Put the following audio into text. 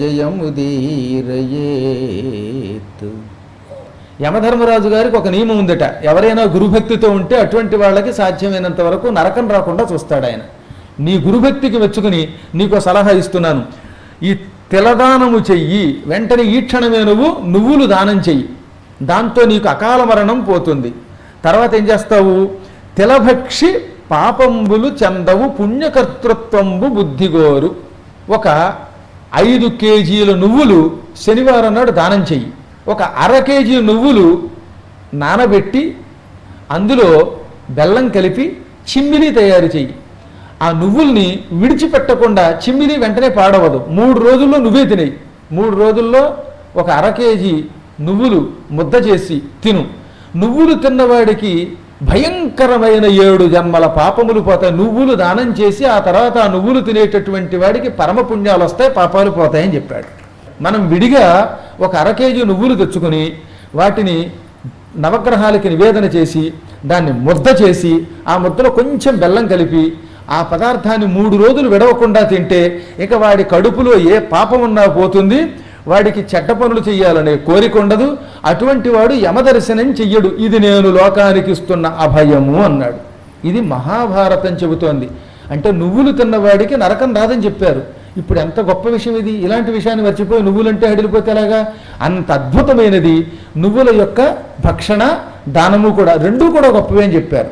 జయముదీరయేత్. యమధర్మరాజు గారికి ఒక నియమం ఉందట, ఎవరైనా గురుభక్తితో ఉంటే అటువంటి వాళ్ళకి సాధ్యమైనంత వరకు నరకం రాకుండా చూస్తాడు ఆయన. నీ గురుభక్తికి మెచ్చుకుని నీకు సలహా ఇస్తున్నాను, ఈ తిలదానము చెయ్యి, వెంటనే ఈ క్షణమే నువ్వులు దానం చెయ్యి, దాంతో నీకు అకాల మరణం పోతుంది. తర్వాత ఏం చేస్తావు, తిలభక్షి పాపంబులు చందవు పుణ్యకర్తృత్వంబు బుద్ధిగోరు. ఒక 5 కేజీల నువ్వులు శనివారం నాడు దానం చెయ్యి, ఒక 1/2 కేజీ నువ్వులు నానబెట్టి అందులో బెల్లం కలిపి చిమ్మిలి తయారు చెయ్యి. ఆ నువ్వుల్ని విడిచిపెట్టకుండా, చిమ్మిలి వెంటనే పాడవదు, 3 రోజుల్లో నువ్వే తినేయి. 3 రోజుల్లో ఒక 1/2 కేజీ నువ్వులు ముద్ద చేసి తిను. నువ్వులు తిన్నవాడికి భయంకరమైన 7 జన్మల పాపములు పోతాయి. నువ్వులు దానం చేసి ఆ తర్వాత ఆ నువ్వులు తినేటటువంటి వాడికి పరమపుణ్యాలు వస్తాయి, పాపాలు పోతాయని చెప్పాడు. మనం విడిగా ఒక 1/2 కేజీ నువ్వులు తెచ్చుకొని వాటిని నవగ్రహాలకి నివేదన చేసి దాన్ని ముద్ద చేసి ఆ ముద్దలో కొంచెం బెల్లం కలిపి ఆ పదార్థాన్ని 3 రోజులు విడవకుండా తింటే ఇక వాడి కడుపులో ఏ పాపం ఉన్నా పోతుంది, వాడికి చెడ్డ పనులు చెయ్యాలనే కోరిక ఉండదు, అటువంటి వాడు యమదర్శనం చెయ్యడు. ఇది నేను లోకానికి ఇస్తున్న అభయము అన్నాడు. ఇది మహాభారతం చెబుతోంది. అంటే నువ్వులు తిన్నవాడికి నరకం రాదని చెప్పారు. ఇప్పుడు ఎంత గొప్ప విషయం ఇది! ఇలాంటి విషయాన్ని మర్చిపోయి నువ్వులంటే హడిలిపోతే ఎలాగా? అంత అద్భుతమైనది నువ్వుల యొక్క భక్షణ, దానము కూడా, రెండూ కూడా గొప్పవే అని చెప్పారు.